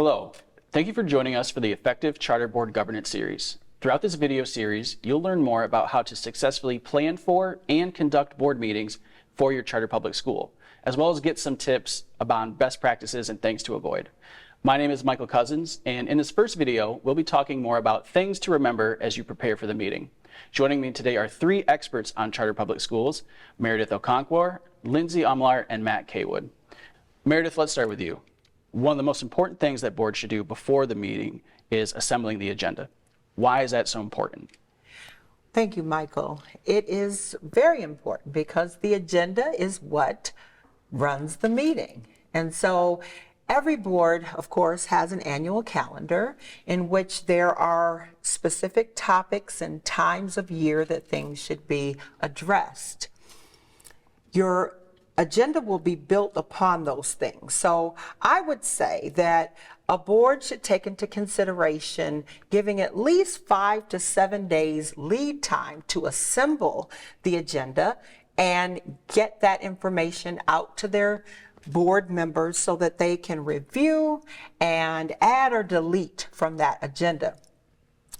Hello, thank you for joining us for the Effective Charter Board Governance series. Throughout this video series, you'll learn more about how to successfully plan for and conduct board meetings for your charter public school, as well as get some tips about best practices and things to avoid. My name is Michael Cousins, and in this first video, we'll be talking more about things to remember as you prepare for the meeting. Joining me today are three experts on charter public schools, Merrideth Okonkwor, Lindsay Omlor, and Matt Cawood. Merrideth, let's start with you. One of the most important things that boards should do before the meeting is assembling the agenda. Why is that so important? Thank you, Michael. It is very important because the agenda is what runs the meeting. And so every board, of course, has an annual calendar in which there are specific topics and times of year that things should be addressed. Your agenda will be built upon those things. So I would say that a board should take into consideration giving at least 5 to 7 days lead time to assemble the agenda and get that information out to their board members so that they can review and add or delete from that agenda.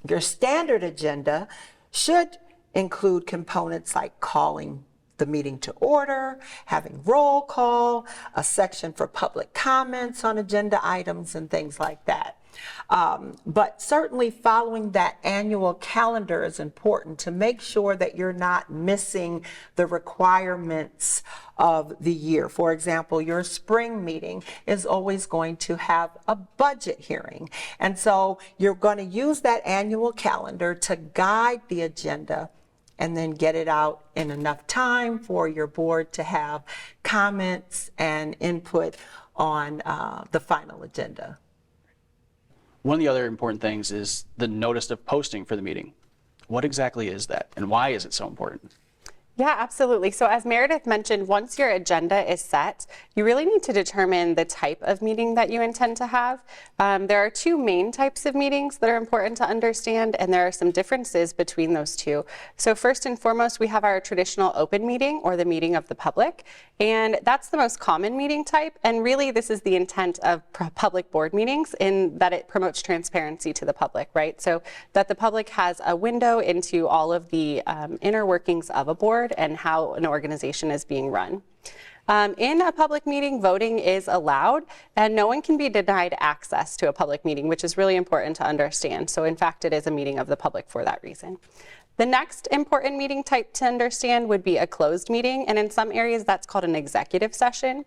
Your standard agenda should include components like calling the meeting to order, having roll call, a section for public comments on agenda items and things like that. But certainly following that annual calendar is important to make sure that you're not missing the requirements of the year. For example, your spring meeting is always going to have a budget hearing. And so you're going to use that annual calendar to guide the agenda and then get it out in enough time for your board to have comments and input on the final agenda. One of the other important things is the notice of posting for the meeting. What exactly is that, and why is it so important? Yeah, absolutely. So as Merrideth mentioned, once your agenda is set, you really need to determine the type of meeting that you intend to have. There are two main types of meetings that are important to understand, and there are some differences between those two. So first and foremost, we have our traditional open meeting, or the meeting of the public, and that's the most common meeting type. And really, this is the intent of public board meetings in that it promotes transparency to the public, right? So that the public has a window into all of the inner workings of a board and how an organization is being run. In a public meeting, voting is allowed, and no one can be denied access to a public meeting, which is really important to understand. So in fact, it is a meeting of the public for that reason. The next important meeting type to understand would be a closed meeting, and in some areas that's called an executive session.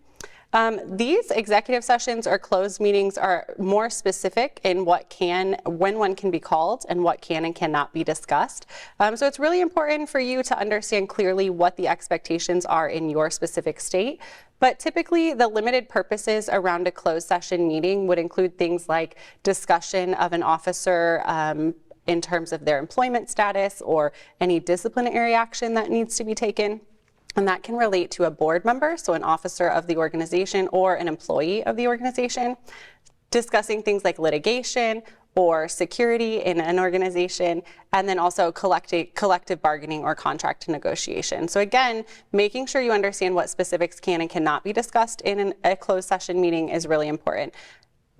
These executive sessions or closed meetings are more specific in when one can be called and what can and cannot be discussed. So it's really important for you to understand clearly what the expectations are in your specific state. But typically, the limited purposes around a closed session meeting would include things like discussion of an officer in terms of their employment status or any disciplinary action that needs to be taken. And that can relate to a board member, so an officer of the organization or an employee of the organization, discussing things like litigation or security in an organization, and then also collective bargaining or contract negotiation. So again, making sure you understand what specifics can and cannot be discussed in a closed session meeting is really important.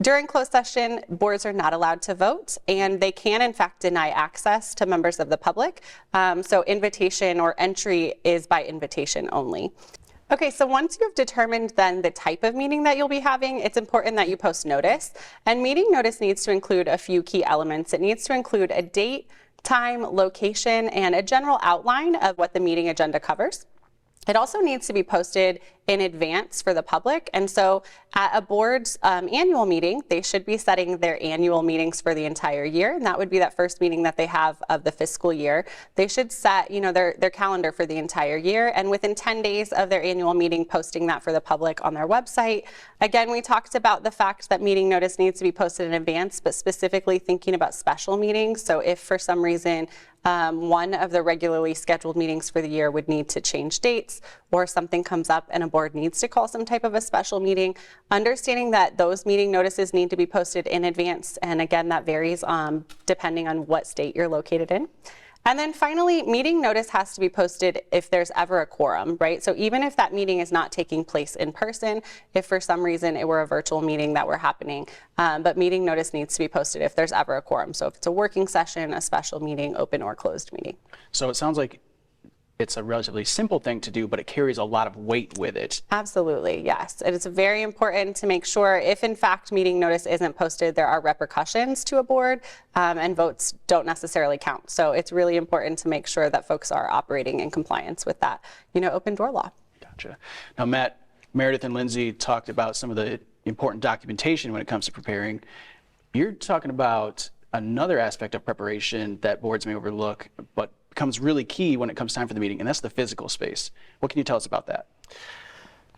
During closed session, boards are not allowed to vote, and they can, in fact, deny access to members of the public. So invitation or entry is by invitation only. Okay, so once you've determined then the type of meeting that you'll be having, it's important that you post notice. And meeting notice needs to include a few key elements. It needs to include a date, time, location, and a general outline of what the meeting agenda covers. It also needs to be posted in advance for the public. And so at a board's annual meeting, they should be setting their annual meetings for the entire year. And that would be that first meeting that they have of the fiscal year. They should set, their calendar for the entire year. And within 10 days of their annual meeting, posting that for the public on their website. Again, we talked about the fact that meeting notice needs to be posted in advance, but specifically thinking about special meetings. So if for some reason one of the regularly scheduled meetings for the year would need to change dates, or something comes up and a board needs to call some type of a special meeting, understanding that those meeting notices need to be posted in advance. And again, that varies depending on what state you're located in. And then finally, meeting notice has to be posted if there's ever a quorum, right? So even if that meeting is not taking place in person, if for some reason it were a virtual meeting that were happening, but meeting notice needs to be posted if there's ever a quorum. So if it's a working session, a special meeting, open or closed meeting. So it sounds like it's a relatively simple thing to do, but it carries a lot of weight with it. Absolutely, yes. It is very important to make sure if in fact meeting notice isn't posted, there are repercussions to a board and votes don't necessarily count. So it's really important to make sure that folks are operating in compliance with that, open door law. Gotcha. Now, Matt, Merrideth and Lindsay talked about some of the important documentation when it comes to preparing. You're talking about another aspect of preparation that boards may overlook, but becomes really key when it comes time for the meeting, and that's the physical space. What can you tell us about that?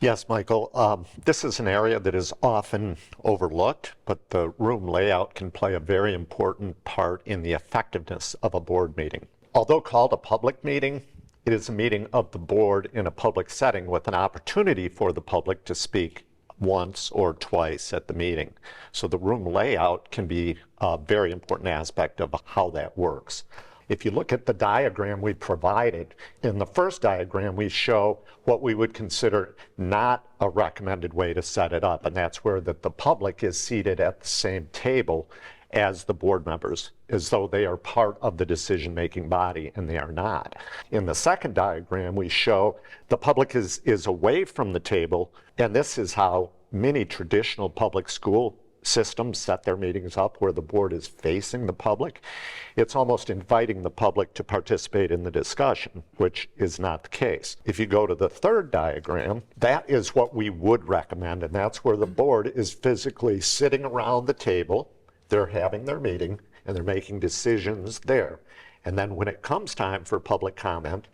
Yes, Michael. This is an area that is often overlooked, but the room layout can play a very important part in the effectiveness of a board meeting. Although called a public meeting, it is a meeting of the board in a public setting with an opportunity for the public to speak once or twice at the meeting. So the room layout can be a very important aspect of how that works. If you look at the diagram we provided, in the first diagram we show what we would consider not a recommended way to set it up, and that's where the public is seated at the same table as the board members, as though they are part of the decision-making body, and they are not. In the second diagram, we show the public is away from the table, and this is how many traditional public school systems set their meetings up, where the board is facing the public. It's almost inviting the public to participate in the discussion, which is not the case. If you go to the third diagram, that is what we would recommend, and that's where the board is physically sitting around the table. They're having their meeting, and they're making decisions there. And then when it comes time for public comment,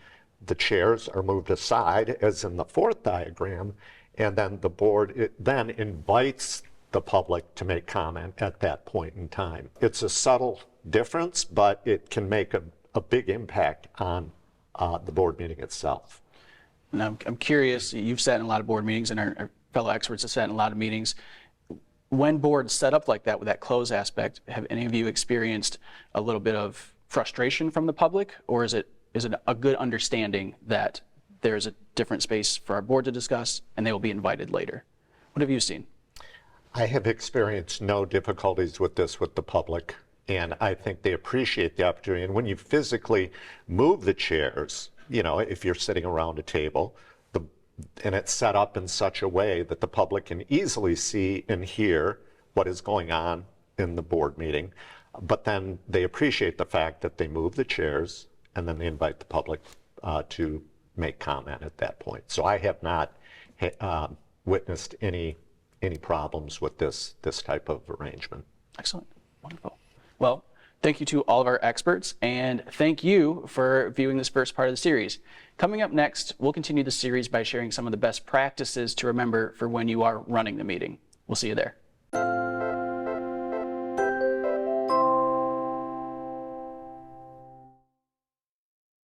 the chairs are moved aside, as in the fourth diagram, and then the board then invites the public to make comment at that point in time. It's a subtle difference, but it can make a big impact on the board meeting itself. Now, I'm curious, you've sat in a lot of board meetings, and our fellow experts have sat in a lot of meetings. When boards set up like that with that close aspect, have any of you experienced a little bit of frustration from the public, or is it a good understanding that there's a different space for our board to discuss and they will be invited later? What have you seen? I have experienced no difficulties with this with the public, and I think they appreciate the opportunity. And when you physically move the chairs, if you're sitting around a table, and it's set up in such a way that the public can easily see and hear what is going on in the board meeting, but then they appreciate the fact that they move the chairs and then they invite the public to make comment at that point. So I have not witnessed any problems with this type of arrangement. Excellent. Wonderful. Well, thank you to all of our experts, and thank you for viewing this first part of the series. Coming up next, we'll continue the series by sharing some of the best practices to remember for when you are running the meeting. We'll see you there.